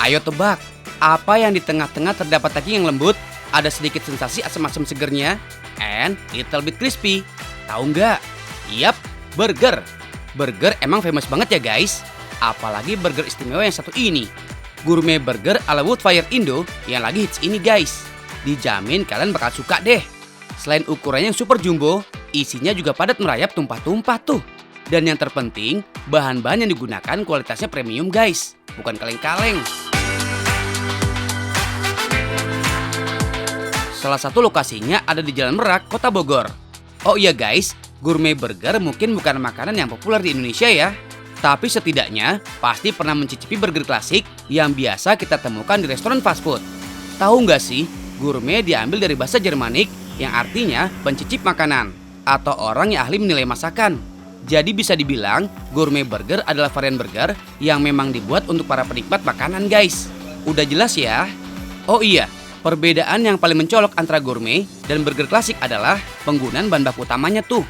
Ayo tebak, apa yang di tengah-tengah terdapat daging yang lembut, ada sedikit sensasi asam-asam segernya, and little bit crispy. Tahu nggak? Yap, burger. Burger emang famous banget ya guys. Apalagi burger istimewa yang satu ini. Gourmet burger ala Woodfire Indo yang lagi hits ini guys. Dijamin kalian bakal suka deh. Selain ukurannya yang super jumbo, isinya juga padat merayap tumpah-tumpah tuh. Dan yang terpenting, bahan-bahan yang digunakan kualitasnya premium guys. Bukan kaleng-kaleng. Salah satu lokasinya ada di Jalan Merak, Kota Bogor. Oh iya guys, gourmet burger mungkin bukan makanan yang populer di Indonesia ya. Tapi setidaknya pasti pernah mencicipi burger klasik yang biasa kita temukan di restoran fast food. Tahu nggak sih, gourmet diambil dari bahasa Jermanik yang artinya pencicip makanan atau orang yang ahli menilai masakan. Jadi bisa dibilang gourmet burger adalah varian burger yang memang dibuat untuk para penikmat makanan guys. Udah jelas ya? Oh iya, perbedaan yang paling mencolok antara gourmet dan burger klasik adalah penggunaan bahan baku utamanya tuh.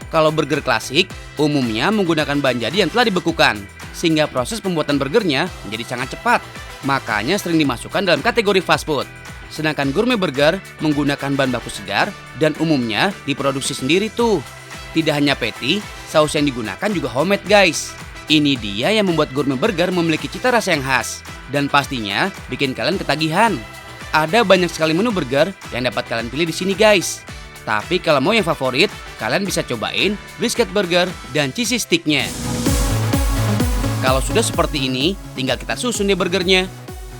Kalau burger klasik, umumnya menggunakan bahan jadi yang telah dibekukan, sehingga proses pembuatan burgernya menjadi sangat cepat. Makanya sering dimasukkan dalam kategori fast food. Sedangkan gourmet burger menggunakan bahan baku segar dan umumnya diproduksi sendiri tuh. Tidak hanya patty, saus yang digunakan juga homemade guys. Ini dia yang membuat gourmet burger memiliki cita rasa yang khas. Dan pastinya bikin kalian ketagihan. Ada banyak sekali menu burger yang dapat kalian pilih di sini guys. Tapi kalau mau yang favorit, kalian bisa cobain brisket burger dan cheesy sticknya. Kalau sudah seperti ini, tinggal kita susun deh burgernya.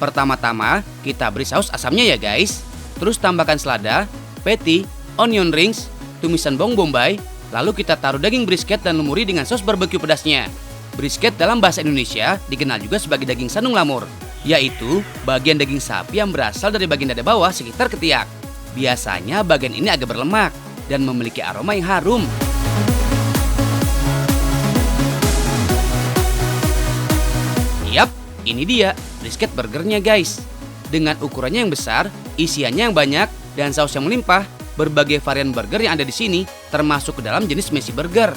Pertama-tama, kita beri saus asamnya ya guys. Terus tambahkan selada, patty, onion rings, tumisan bawang bombay. Lalu kita taruh daging brisket dan lumuri dengan saus barbecue pedasnya. Brisket dalam bahasa Indonesia dikenal juga sebagai daging sandung lamur, yaitu bagian daging sapi yang berasal dari bagian dada bawah sekitar ketiak. Biasanya bagian ini agak berlemak dan memiliki aroma yang harum. Yap, ini dia brisket burgernya guys. Dengan ukurannya yang besar, isiannya yang banyak, dan saus yang melimpah, berbagai varian burger yang ada di sini termasuk ke dalam jenis Messi burger.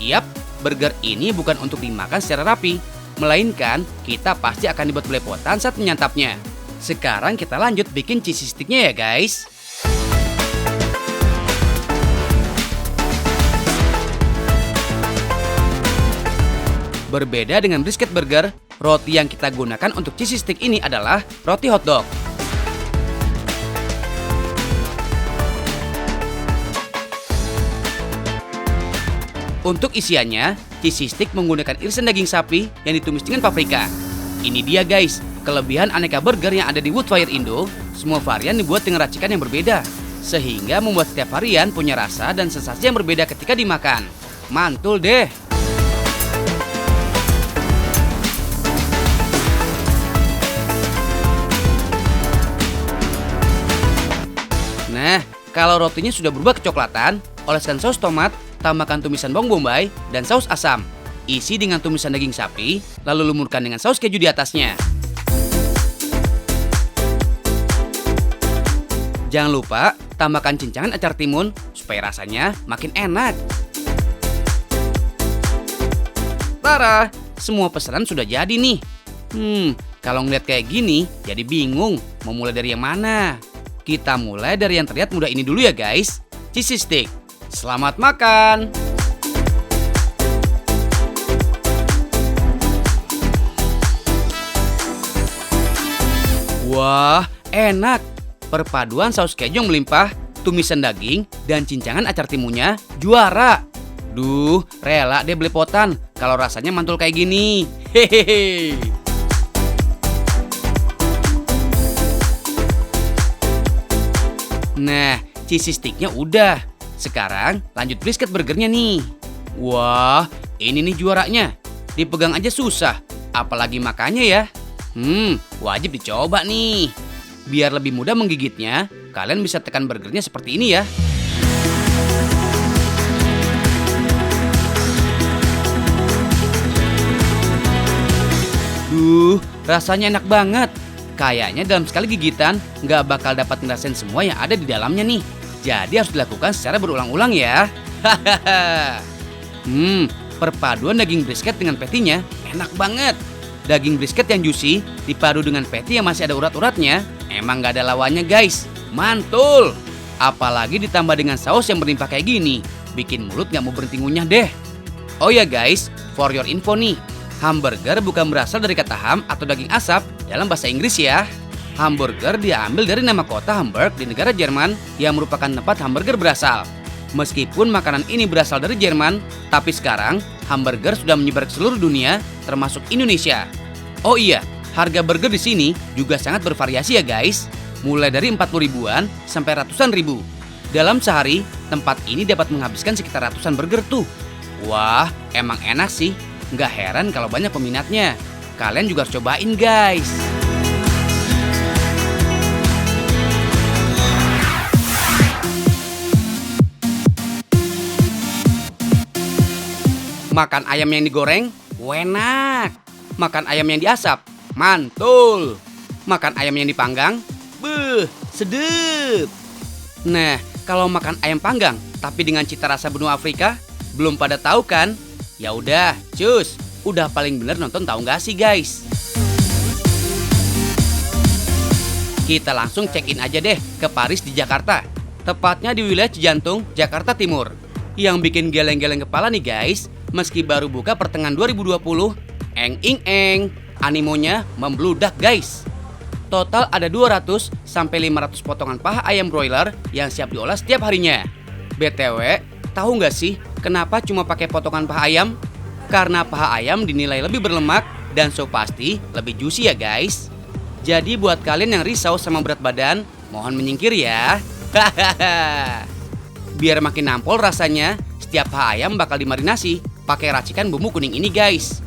Yap, burger ini bukan untuk dimakan secara rapi, melainkan kita pasti akan dibuat belepotan saat menyantapnya. Sekarang kita lanjut bikin cheesy sticknya ya guys. Berbeda dengan brisket burger, roti yang kita gunakan untuk cheesy stick ini adalah roti hotdog. Untuk isiannya, cheesy stick menggunakan irisan daging sapi yang ditumis dengan paprika. Ini dia guys, kelebihan aneka burger yang ada di Woodfire Indo. Semua varian dibuat dengan racikan yang berbeda, sehingga membuat setiap varian punya rasa dan sensasi yang berbeda ketika dimakan. Mantul deh! Nah, kalau rotinya sudah berubah kecoklatan, oleskan saus tomat, tambahkan tumisan bawang bombay dan saus asam. Isi dengan tumisan daging sapi, lalu lumurkan dengan saus keju di atasnya. Jangan lupa tambahkan cincangan acar timun supaya rasanya makin enak. Tara, semua pesanan sudah jadi nih. Kalau ngeliat kayak gini, jadi bingung mau mulai dari yang mana. Kita mulai dari yang terlihat mudah ini dulu ya guys, cheesy stick. Selamat makan! Wah, enak! Perpaduan saus keju yang melimpah, tumisan daging, dan cincangan acar timunnya juara. Duh, rela deh belepotan kalau rasanya mantul kayak gini. Hehehe. Nah, cheesy sticknya udah. Sekarang lanjut brisket burgernya nih. Wah, ini nih juaranya. Dipegang aja susah, apalagi makannya ya. Wajib dicoba nih. Biar lebih mudah menggigitnya, kalian bisa tekan burgernya seperti ini ya. Duh, rasanya enak banget. Kayaknya dalam sekali gigitan nggak bakal dapat ngerasain semua yang ada di dalamnya nih. Jadi harus dilakukan secara berulang-ulang ya. Perpaduan daging brisket dengan patty-nya enak banget. Daging brisket yang juicy dipadu dengan patty yang masih ada urat-uratnya, emang gak ada lawannya guys. Mantul! Apalagi ditambah dengan saus yang berlimpah kayak gini, bikin mulut gak mau berhenti ngunyah deh. Oh ya guys, for your info nih, hamburger bukan berasal dari kata ham atau daging asap dalam bahasa Inggris ya. Hamburger diambil dari nama kota Hamburg di negara Jerman yang merupakan tempat hamburger berasal. Meskipun makanan ini berasal dari Jerman, tapi sekarang hamburger sudah menyebar ke seluruh dunia, termasuk Indonesia. Oh iya, harga burger di sini juga sangat bervariasi ya guys. Mulai dari 40 ribuan sampai ratusan ribu. Dalam sehari, tempat ini dapat menghabiskan sekitar ratusan burger tuh. Wah, emang enak sih. Nggak heran kalau banyak peminatnya. Kalian juga harus cobain guys. Makan ayam yang digoreng, enak. Makan ayam yang diasap, mantul. Makan ayam yang dipanggang, sedep. Nah, kalau makan ayam panggang tapi dengan cita rasa benua Afrika, belum pada tahu kan? Ya udah, cus. Udah paling bener nonton tahu nggak sih guys? Kita langsung check-in aja deh ke Paris di Jakarta. Tepatnya di wilayah Cijantung, Jakarta Timur. Yang bikin geleng-geleng kepala nih guys, meski baru buka pertengahan 2020, animonya membludak guys. Total ada 200 sampai 500 potongan paha ayam broiler yang siap diolah setiap harinya. BTW, tahu nggak sih kenapa cuma pakai potongan paha ayam? Karena paha ayam dinilai lebih berlemak dan so pasti lebih juicy ya guys. Jadi buat kalian yang risau sama berat badan, mohon menyingkir ya. Biar makin nampol rasanya, setiap paha ayam bakal dimarinasi pakai racikan bumbu kuning ini guys.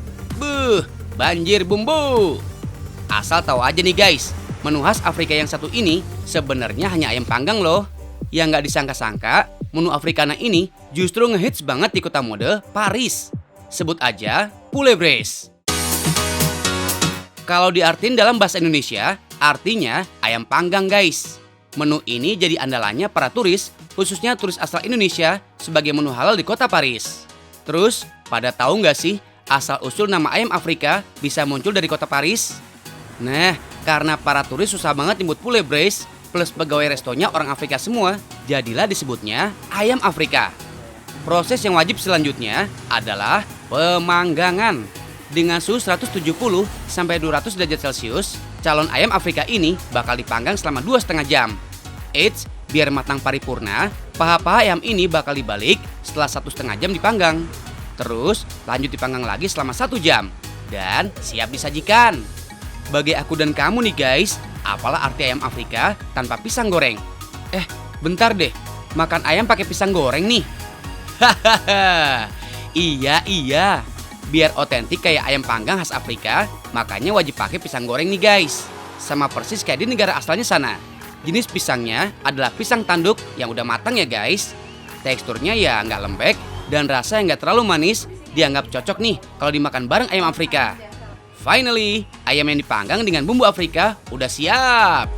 Banjir bumbu. Asal tahu aja nih guys, menu khas Afrika yang satu ini sebenarnya hanya ayam panggang loh. Yang nggak disangka-sangka, menu Africana ini justru ngehits banget di kota mode Paris. Sebut aja poulet braise. Kalau diartin dalam bahasa Indonesia, artinya ayam panggang guys. Menu ini jadi andalannya para turis, khususnya turis asal Indonesia sebagai menu halal di kota Paris. Terus, pada tahu nggak sih asal-usul nama ayam Afrika bisa muncul dari kota Paris? Nah, karena para turis susah banget nyebut poulet braise, plus pegawai restonya orang Afrika semua, jadilah disebutnya ayam Afrika. Proses yang wajib selanjutnya adalah pemanggangan. Dengan suhu 170 sampai 200 derajat Celcius, calon ayam Afrika ini bakal dipanggang selama 2,5 jam. Eits, biar matang paripurna, paha-paha ayam ini bakal dibalik setelah 1,5 jam dipanggang. Terus lanjut dipanggang lagi selama 1 jam dan siap disajikan. Bagi aku dan kamu nih guys, apalah arti ayam Afrika tanpa pisang goreng? Bentar deh, makan ayam pakai pisang goreng nih. Hahaha, iya. Biar otentik kayak ayam panggang khas Afrika, makanya wajib pakai pisang goreng nih guys. Sama persis kayak di negara asalnya sana. Jenis pisangnya adalah pisang tanduk yang udah matang ya guys. Teksturnya ya nggak lembek dan rasa yang nggak terlalu manis, dianggap cocok nih kalau dimakan bareng ayam Afrika. Finally, ayam yang dipanggang dengan bumbu Afrika udah siap.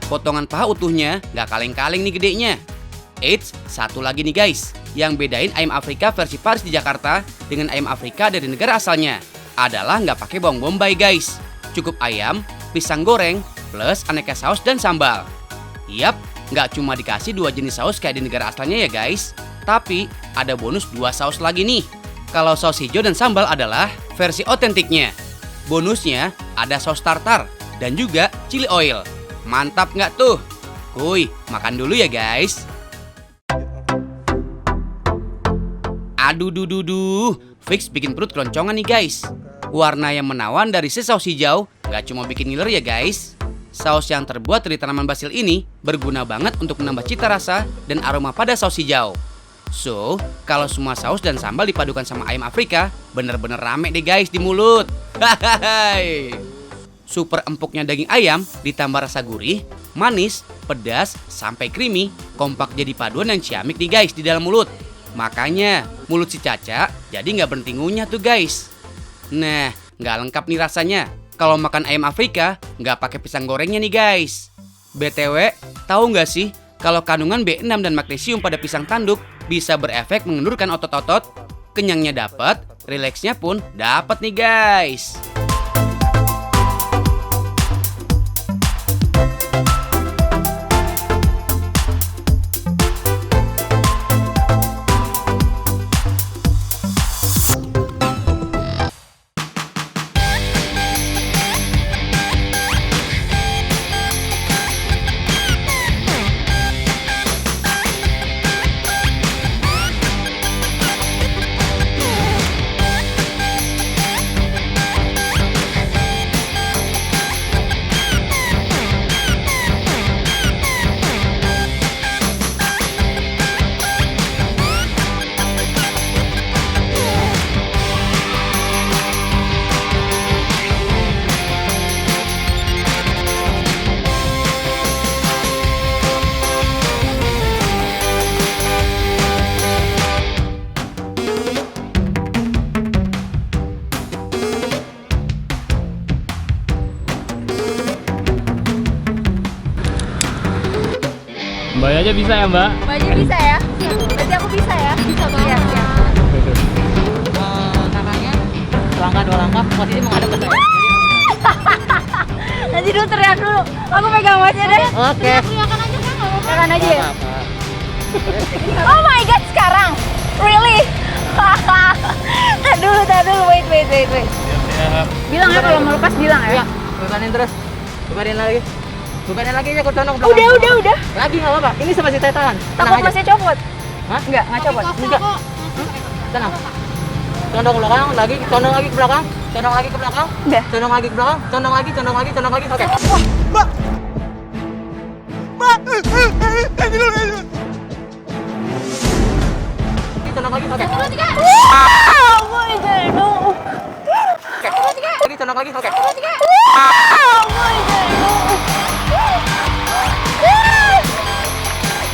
Potongan paha utuhnya nggak kaleng-kaleng nih gedenya. Eits, satu lagi nih guys, yang bedain ayam Afrika versi Paris di Jakarta dengan ayam Afrika dari negara asalnya adalah nggak pakai bawang bombay guys. Cukup ayam, pisang goreng, plus aneka saus dan sambal. Yap, nggak cuma dikasih 2 jenis saus kayak di negara asalnya ya guys, tapi ada bonus 2 saus lagi nih. Kalau saus hijau dan sambal adalah versi otentiknya. Bonusnya ada saus tartar dan juga chili oil. Mantap nggak tuh? Kuy, makan dulu ya guys. Aduh, fix bikin perut keloncongan nih guys. Warna yang menawan dari si saus hijau nggak cuma bikin ngiler ya guys. Saus yang terbuat dari tanaman basil ini berguna banget untuk menambah cita rasa dan aroma pada saus hijau. So, kalau semua saus dan sambal dipadukan sama ayam Afrika, bener-bener rame deh guys di mulut. Hahaha. Super empuknya daging ayam ditambah rasa gurih, manis, pedas, sampai creamy, kompak jadi paduan yang ciamik nih guys di dalam mulut. Makanya mulut si Caca jadi nggak berhenti ngunyah tuh guys. Nah, nggak lengkap nih rasanya kalau makan ayam Afrika nggak pakai pisang gorengnya nih guys. BTW, tahu nggak sih kalau kandungan B6 dan magnesium pada pisang tanduk bisa berefek mengendurkan otot-otot? Kenyangnya dapat, Rileksnya pun dapat nih guys. Mbak aja bisa ya Mbak? Mbak aja bisa ya? Berarti aku bisa ya? Bisa banget. Iya, iya. Tangannya selangkah 2 langkah posisi menghadap ke saya. Nanti dulu teriak dulu. Aku pegang watchnya deh. Oke. Teriakan aja kan? Teriakan aja ya? Apa? Oh my god, sekarang? Really? Tar dulu. Wait. Bilang ya kalau mau lepas bilang ya? Bebanin terus. Bebanin lagi. Bebanin lagi aja ke sono. Udah. Lagi nggak apa-apa. Ini masih saya tahan. Tenang Takut aja. masnya copot? Hah? Enggak copot. Enggak. Tenang. Condong ke belakang, lagi, condong lagi ke belakang, condong lagi ke belakang, Udah. condong lagi ke belakang, condong lagi. Oke. Condong lagi, oke. Oh my god, no. Lagi, condong lagi, oke. Oh my god, no.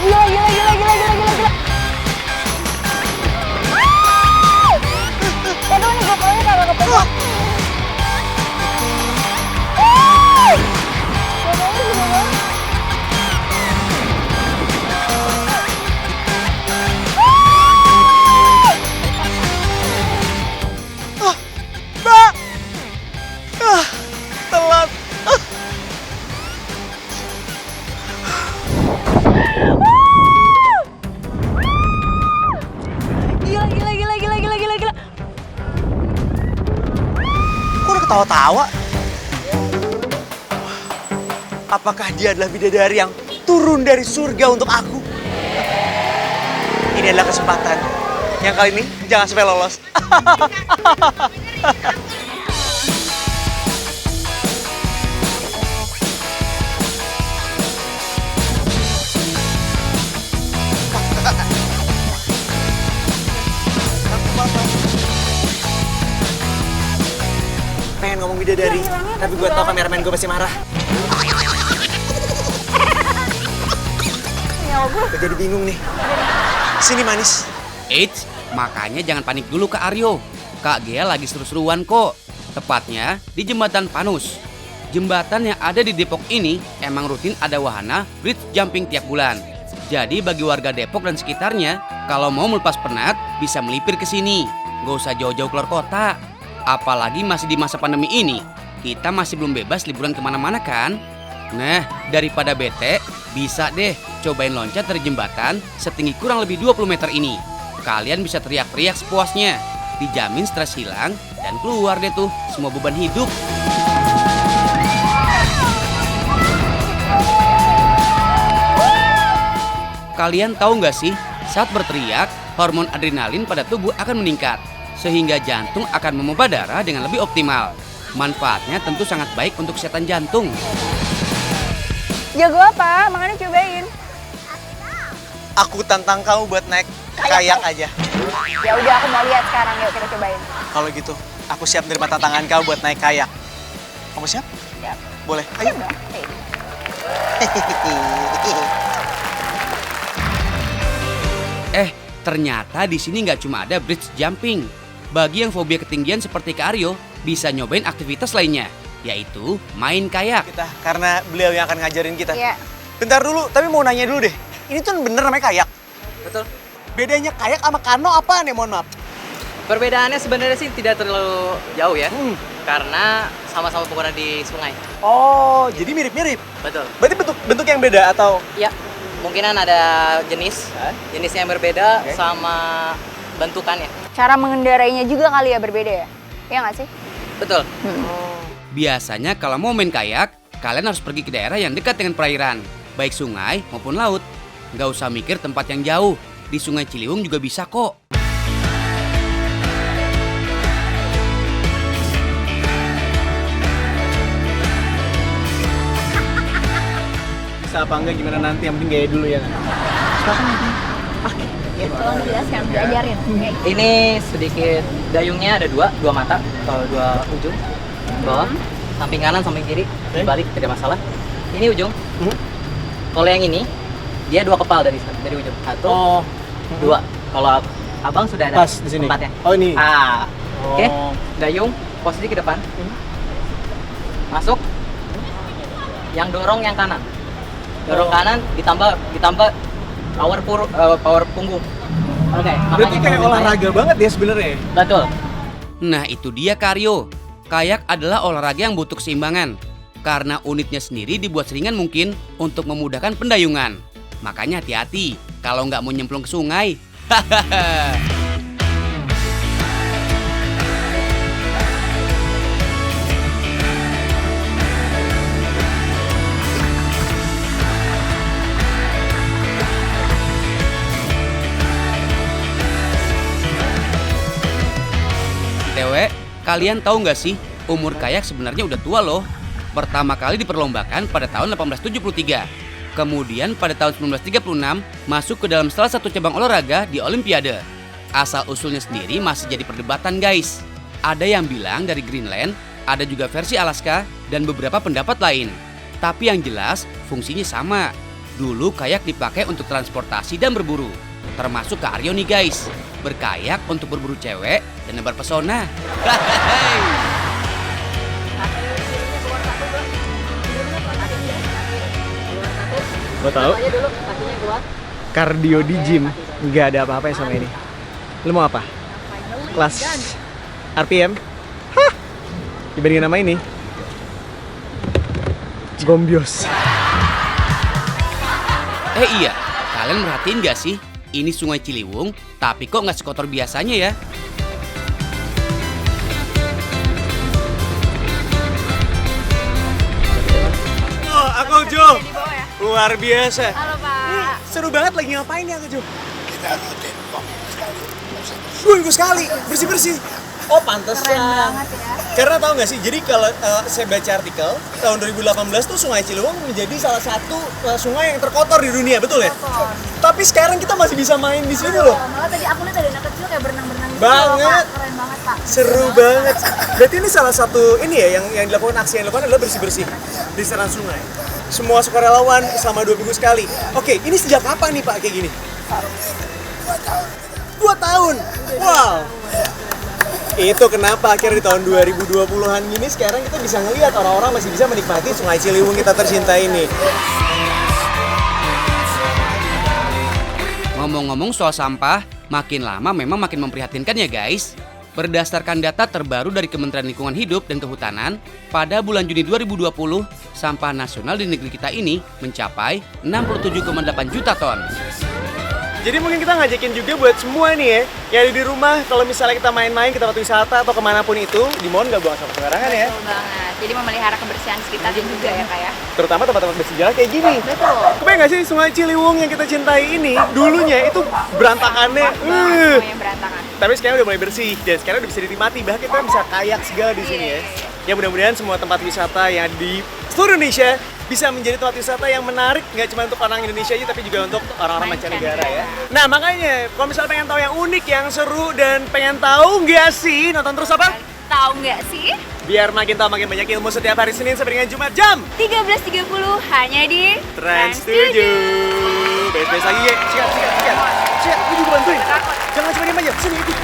Gila. Aduh, ini GoPro-nya kagak kepegang. GoPro-nya gede banget. Telat. Gila. Kok udah ketawa-tawa? Apakah dia adalah bidadari yang turun dari surga untuk aku? Ini adalah kesempatan. Yang kali ini jangan sampai lolos. Pengen ngomong bidadari, tapi gue tau kameramen gue pasti marah. Gue jadi bingung nih. Sini manis. Eits, makanya jangan panik dulu Kak Aryo. Kak Gea lagi seru-seruan kok. Tepatnya di Jembatan Panus. Jembatan yang ada di Depok ini emang rutin ada wahana bridge jumping tiap bulan. Jadi bagi warga Depok dan sekitarnya, kalau mau melepas penat bisa melipir ke sini. Gak usah jauh-jauh keluar kota. Apalagi masih di masa pandemi ini, kita masih belum bebas liburan kemana-mana kan? Nah, daripada bete, bisa deh cobain loncat dari jembatan setinggi kurang lebih 20 meter ini. Kalian bisa teriak-teriak sepuasnya. Dijamin stres hilang dan keluar deh tuh semua beban hidup. Kalian tahu nggak sih, saat berteriak, hormon adrenalin pada tubuh akan meningkat. Sehingga jantung akan memompa darah dengan lebih optimal. Manfaatnya tentu sangat baik untuk kesehatan jantung. Jago apa? Makanya cobain. Aku tantang kamu buat naik kayak aja. Ya udah, aku mau lihat sekarang. Yuk kita cobain. Kalau gitu, aku siap menerima tantangan kamu buat naik kayak. Kamu siap? Siap. Boleh. Ayo. Ternyata di sini nggak cuma ada bridge jumping. Bagi yang fobia ketinggian seperti Kak Aryo, bisa nyobain aktivitas lainnya, yaitu main kayak. Kita, karena beliau yang akan ngajarin kita. Iya. Bentar dulu, tapi mau nanya dulu deh. Ini tuh bener namanya kayak? Betul. Bedanya kayak sama kano apaan ya, mohon maaf? Perbedaannya sebenarnya sih tidak terlalu jauh ya. Karena sama-sama pengguna di sungai. Oh, jadi mirip-mirip. Betul. Berarti bentuk yang beda atau? Ya, kemungkinan ada jenisnya yang berbeda sama bentukannya. Cara mengendarainya juga kali ya berbeda ya? Iya nggak sih? Betul. Biasanya kalau mau main kayak, kalian harus pergi ke daerah yang dekat dengan perairan, baik sungai maupun laut. Nggak usah mikir tempat yang jauh, di Sungai Ciliwung juga bisa kok. Bisa apa enggak gimana nanti, yang penting gaya dulu ya. Tolong dijelaskan, diajarin. Ini sedikit dayungnya ada dua mata atau dua ujung. Bawah, samping kanan, samping kiri, dibalik tidak masalah. Ini ujung. Kalau yang ini, dia dua kepal dari ujung. Satu, dua. Kalau abang sudah ada Pas di sini. tempatnya. Oh ini. Oke, dayung posisi ke depan. Masuk. Yang dorong yang kanan. Dorong kanan ditambah power punggung. Oke. Berarti kayak olahraga banget ya sebenarnya. Betul. Nah itu dia Karyo. Kayak adalah olahraga yang butuh keseimbangan. Karena unitnya sendiri dibuat seringan mungkin untuk memudahkan pendayungan. Makanya hati-hati kalau nggak mau nyemplung ke sungai. Hahaha. BTW, kalian tahu nggak sih umur kayak sebenarnya udah tua loh. Pertama kali diperlombakan pada tahun 1873. Kemudian pada tahun 1936 masuk ke dalam salah satu cabang olahraga di Olimpiade. Asal-usulnya sendiri masih jadi perdebatan guys. Ada yang bilang dari Greenland, ada juga versi Alaska, dan beberapa pendapat lain. Tapi yang jelas fungsinya sama. Dulu kayak dipakai untuk transportasi dan berburu. Termasuk ke Aryo nih guys. Berkayak untuk berburu cewek dan nebar pesona. Gue tahu. Kardio di gym nggak ada apa-apa sama ini. Lu mau apa? Kelas RPM? Hah? Dibandingin nama ini? Gombios. Iya, kalian merhatiin gak sih? Ini Sungai Ciliwung, tapi kok nggak sekotor biasanya ya? Oh, aku Jo. Luar biasa. Halo Pak. Seru banget, lagi ngapain ya, Jo? Kita rutin kok. 2 minggu sekali, bersih-bersih. Oh, pantesan. Keren banget ya. Karena tahu nggak sih, jadi kalau saya baca artikel, tahun 2018 tuh Sungai Ciliwung menjadi salah satu sungai yang terkotor di dunia, betul ya? Kotor. Tapi sekarang kita masih bisa main di sini loh. Malah tadi aku lihat ada anak kecil kayak berenang-berenang gitu. Banget. Loh, Pak. Keren banget Pak. Seru banget. Berarti ini salah satu ini ya yang dilakukan, aksi yang dilakukan adalah bersih-bersih di sekitar sungai. Semua sukarelawan selama 2 minggu sekali. Oke, ini sejak kapan nih Pak kayak gini? 2 tahun. Wow. Itu kenapa akhirnya di tahun 2020-an gini sekarang kita bisa ngelihat orang-orang masih bisa menikmati Sungai Ciliwung kita tercinta ini. Ngomong-ngomong soal sampah, makin lama memang makin memprihatinkan ya guys. Berdasarkan data terbaru dari Kementerian Lingkungan Hidup dan Kehutanan, pada bulan Juni 2020, sampah nasional di negeri kita ini mencapai 67,8 juta ton. Jadi mungkin kita ngajakin juga buat semua nih ya, yang ada di rumah, kalau misalnya kita main-main ke tempat wisata atau kemanapun itu, dimohon nggak buang sampah sembarangan ya. Betul banget. Jadi memelihara kebersihan sekitar juga ya Kak ya. Terutama tempat-tempat bersejarah kayak gini. Betul. Kebayang nggak sih Sungai Ciliwung yang kita cintai ini, dulunya itu berantakannya, Semuanya berantakan. tapi sekarang udah mulai bersih dan sekarang udah bisa dinikmati, bahkan kita bisa kayak segala di sini ya. Ya mudah-mudahan semua tempat wisata yang di seluruh Indonesia bisa menjadi tempat wisata yang menarik, nggak cuma untuk orang Indonesia aja, tapi juga untuk orang-orang mancanegara ya. Nah makanya, kalau misalnya pengen tahu yang unik, yang seru, dan pengen tahu nggak sih, nonton terus apa? Tahu nggak sih? Biar makin tahu makin banyak ilmu setiap hari Senin sampai dengan Jumat jam 13.30 hanya di Trans 7. Bes-bes lagi ya, sikat. Sikat, aku juga bantuin. Jangan cuma diam aja, sini ikut.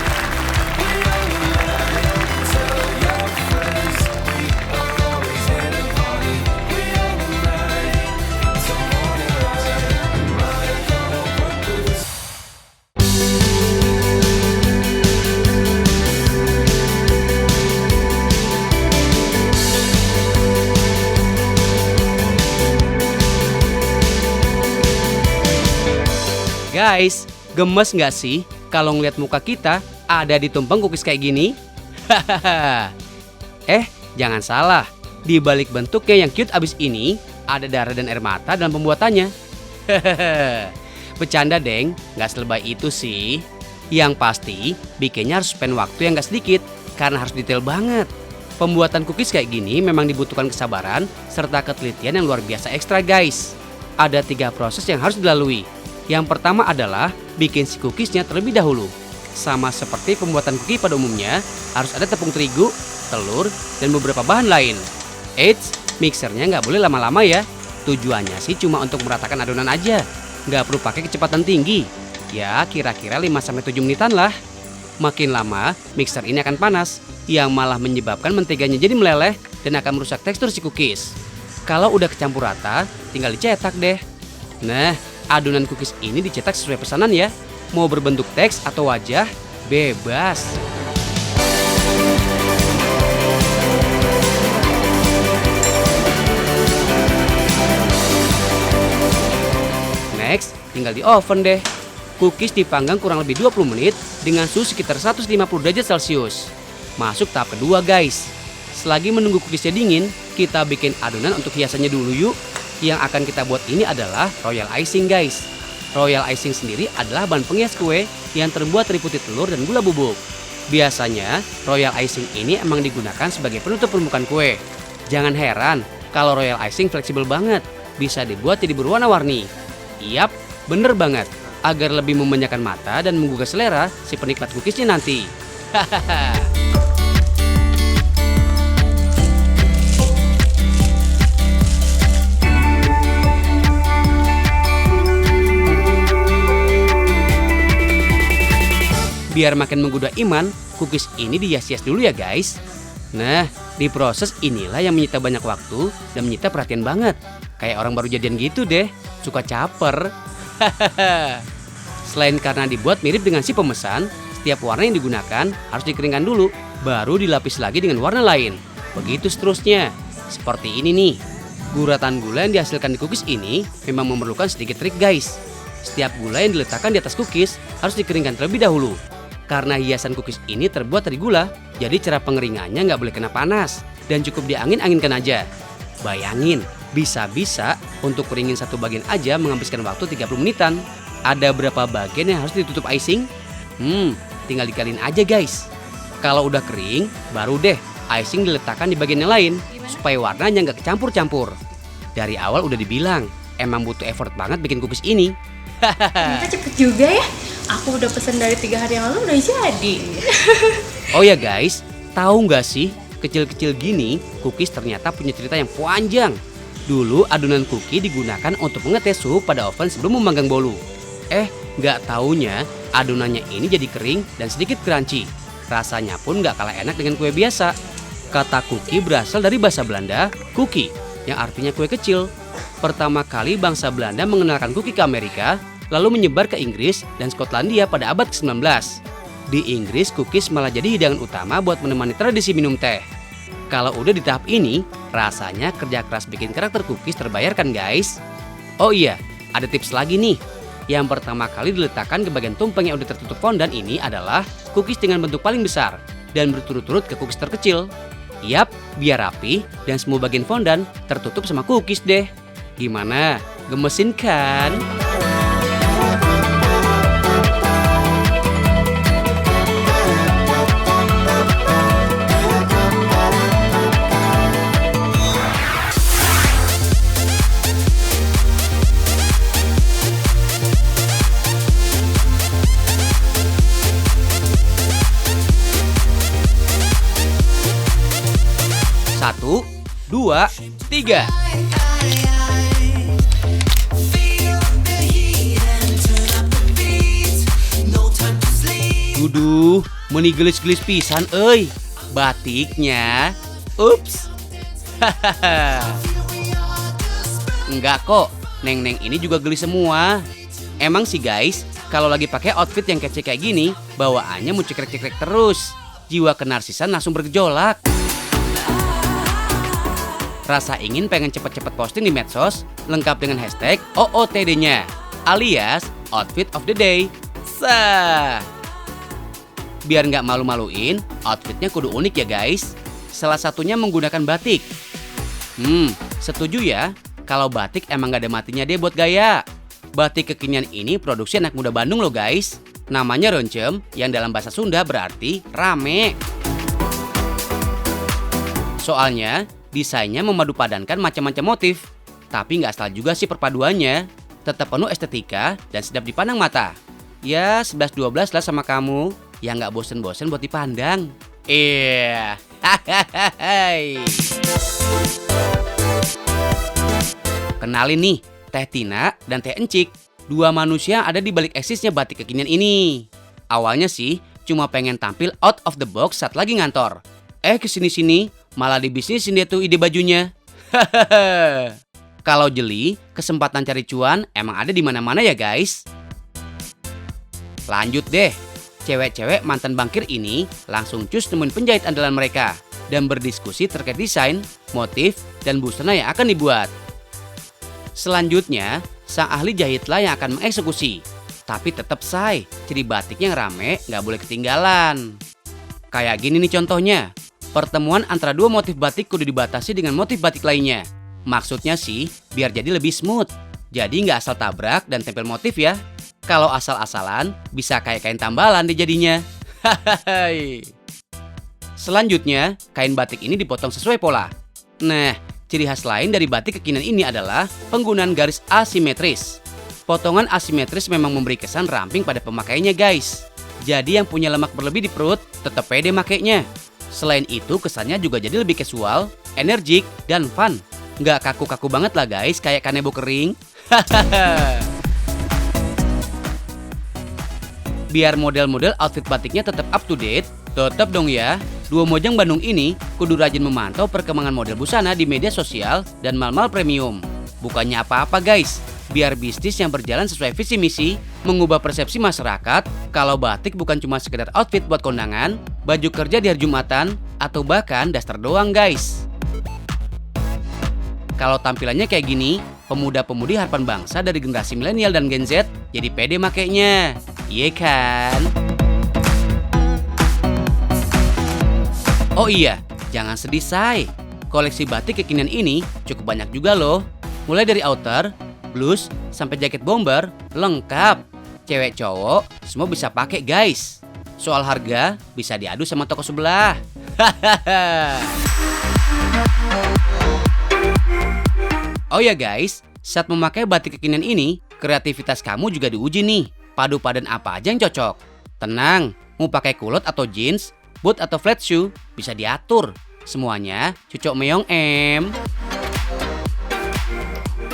Guys, gemes nggak sih kalau ngeliat muka kita ada ditumpeng cookies kayak gini? Hahaha. Jangan salah. Di balik bentuknya yang cute abis ini, ada darah dan air mata dalam pembuatannya. Hahaha. Bercanda deng, nggak selebay itu sih. Yang pasti, bikinnya harus spend waktu yang nggak sedikit, karena harus detail banget. Pembuatan cookies kayak gini memang dibutuhkan kesabaran, serta ketelitian yang luar biasa ekstra guys. Ada 3 proses yang harus dilalui. Yang pertama adalah bikin si cookiesnya terlebih dahulu. Sama seperti pembuatan cookie pada umumnya, harus ada tepung terigu, telur, dan beberapa bahan lain. Eits, mixernya nggak boleh lama-lama ya. Tujuannya sih cuma untuk meratakan adonan aja. Nggak perlu pakai kecepatan tinggi. Ya, kira-kira 5-7 menitan lah. Makin lama, mixer ini akan panas, yang malah menyebabkan menteganya jadi meleleh dan akan merusak tekstur si cookies. Kalau udah kecampur rata, tinggal dicetak deh. Nah, adonan cookies ini dicetak sesuai pesanan ya. Mau berbentuk teks atau wajah, bebas. Next, tinggal di oven deh. Cookies dipanggang kurang lebih 20 menit dengan suhu sekitar 150 derajat Celcius. Masuk tahap kedua guys. Selagi menunggu cookiesnya dingin, kita bikin adonan untuk hiasannya dulu yuk. Yang akan kita buat ini adalah royal icing guys. Royal icing sendiri adalah bahan penghias kue yang terbuat dari putih telur dan gula bubuk. Biasanya, royal icing ini emang digunakan sebagai penutup permukaan kue. Jangan heran kalau royal icing fleksibel banget, bisa dibuat jadi berwarna-warni. Yap, bener banget, agar lebih memanjakan mata dan menggugah selera si penikmat cookiesnya nanti. Hahaha. Biar makin menggoda iman, cookies ini dihias-hias dulu ya guys. Nah, di proses inilah yang menyita banyak waktu dan menyita perhatian banget. Kayak orang baru jadian gitu deh, suka caper. Selain karena dibuat mirip dengan si pemesan, setiap warna yang digunakan harus dikeringkan dulu, baru dilapis lagi dengan warna lain. Begitu seterusnya. Seperti ini nih. Guratan gula yang dihasilkan di cookies ini memang memerlukan sedikit trik guys. Setiap gula yang diletakkan di atas cookies harus dikeringkan terlebih dahulu. Karena hiasan cookies ini terbuat dari gula, jadi cara pengeringannya nggak boleh kena panas dan cukup diangin-anginkan aja. Bayangin, bisa-bisa untuk keringin satu bagian aja menghabiskan waktu 30 menitan. Ada berapa bagian yang harus ditutup icing? Tinggal dikaliin aja guys. Kalau udah kering, baru deh icing diletakkan di bagian yang lain supaya warnanya nggak kecampur-campur. Dari awal udah dibilang, emang butuh effort banget bikin cookies ini. Ternyata cepet juga ya. Aku udah pesen dari 3 hari yang lalu udah jadi. Oh ya guys, tahu nggak sih kecil-kecil gini cookies ternyata punya cerita yang panjang. Dulu adonan cookie digunakan untuk mengetes suhu pada oven sebelum memanggang bolu. Nggak taunya adonannya ini jadi kering dan sedikit crunchy. Rasanya pun nggak kalah enak dengan kue biasa. Kata cookie berasal dari bahasa Belanda cookie, yang artinya kue kecil. Pertama kali bangsa Belanda mengenalkan cookie ke Amerika, lalu menyebar ke Inggris dan Skotlandia pada abad ke-19. Di Inggris, cookies malah jadi hidangan utama buat menemani tradisi minum teh. Kalau udah di tahap ini, rasanya kerja keras bikin karakter cookies terbayarkan guys. Oh iya, ada tips lagi nih. Yang pertama kali diletakkan ke bagian tumpeng yang udah tertutup fondant ini adalah cookies dengan bentuk paling besar dan berturut-turut ke cookies terkecil. Yap, biar rapi dan semua bagian fondant tertutup sama cookies deh. Gimana? Gemesin kan? Satu, dua, tiga. Duduh, meni gelis-gelis pisan euy. Batiknya. Ups. Enggak kok, Neng-neng ini juga gelis semua. Emang sih guys, kalau lagi pakai outfit yang kece kayak gini, bawaannya mau cekrek-cekrek terus. Jiwa kenarsisan langsung bergejolak. Rasa ingin pengen cepet-cepet posting di medsos, lengkap dengan hashtag OOTD-nya, alias outfit of the day. Sah. Biar nggak malu-maluin, outfitnya kudu unik ya guys. Salah satunya menggunakan batik. Setuju ya? Kalau batik emang gak ada matinya deh buat gaya. Batik kekinian ini produksi anak muda Bandung loh guys. Namanya roncem, yang dalam bahasa Sunda berarti rame. Soalnya, desainnya memadupadankan macam-macam motif. Tapi nggak asal juga sih perpaduannya. Tetap penuh estetika dan sedap dipandang mata. Ya, 11-12 lah sama kamu. Yang nggak bosen-bosen buat dipandang. Iya. Kenalin nih, Teh Tina dan Teh Encik. Dua manusia ada di balik eksisnya batik kekinian ini. Awalnya sih, cuma pengen tampil out of the box saat lagi ngantor. Kesini-sini, malah dibisnisin dia tuh ide bajunya. Kalau jeli, kesempatan cari cuan emang ada di mana-mana ya guys. Lanjut deh, cewek-cewek mantan bankir ini langsung cus nemuin penjahit andalan mereka dan berdiskusi terkait desain, motif, dan busana yang akan dibuat. Selanjutnya, sang ahli jahitlah yang akan mengeksekusi. Tapi tetap say, ciri batik yang rame nggak boleh ketinggalan. Kayak gini nih contohnya, pertemuan antara dua motif batik kudu dibatasi dengan motif batik lainnya. Maksudnya sih, biar jadi lebih smooth. Jadi nggak asal tabrak dan tempel motif ya. Kalau asal-asalan, bisa kayak kain tambalan deh jadinya. Selanjutnya, kain batik ini dipotong sesuai pola. Nah, ciri khas lain dari batik kekinian ini adalah penggunaan garis asimetris. Potongan asimetris memang memberi kesan ramping pada pemakainya guys. Jadi yang punya lemak berlebih di perut, tetap pede makainya. Selain itu, kesannya juga jadi lebih casual, energik, dan fun. Nggak kaku-kaku banget lah guys, kayak kanebo kering. Biar model-model outfit batiknya tetap up to date, tetap dong ya, dua mojang Bandung ini kudu rajin memantau perkembangan model busana di media sosial dan mal-mal premium. Bukannya apa-apa guys, biar bisnis yang berjalan sesuai visi misi, mengubah persepsi masyarakat kalau batik bukan cuma sekedar outfit buat kondangan, baju kerja di hari Jumatan, atau bahkan daster doang guys. Kalau tampilannya kayak gini, pemuda-pemudi harapan bangsa dari generasi milenial dan Gen Z jadi pede makainya. Iya kan? Oh iya, jangan sedih say. Koleksi batik kekinian ini cukup banyak juga loh. Mulai dari outer, blus, sampai jaket bomber, lengkap. Cewek cowok, semua bisa pakai guys. Soal harga, bisa diadu sama toko sebelah. Oh ya guys, saat memakai batik kekinian ini, kreativitas kamu juga diuji nih. Padu padan apa aja yang cocok. Tenang, mau pakai kulot atau jeans, boot atau flat shoe, bisa diatur. Semuanya cocok meong em.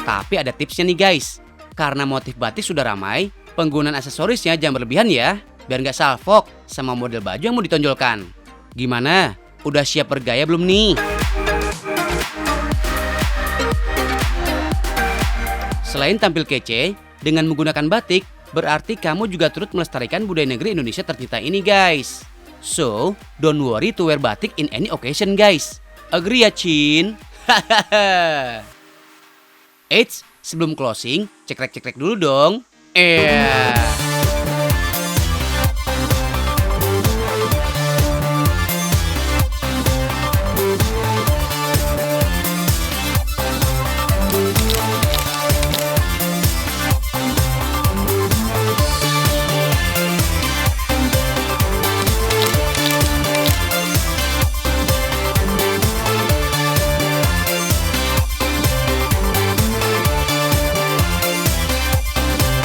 Tapi ada tipsnya nih guys. Karena motif batik sudah ramai, penggunaan aksesorisnya jangan berlebihan ya. Biar nggak salfok sama model baju yang mau ditonjolkan. Gimana? Udah siap bergaya belum nih? Selain tampil kece, dengan menggunakan batik, berarti kamu juga turut melestarikan budaya negeri Indonesia tercinta ini guys. So, don't worry to wear batik in any occasion guys. Agree ya Cin? Eits, sebelum closing, cekrek-cekrek dulu dong.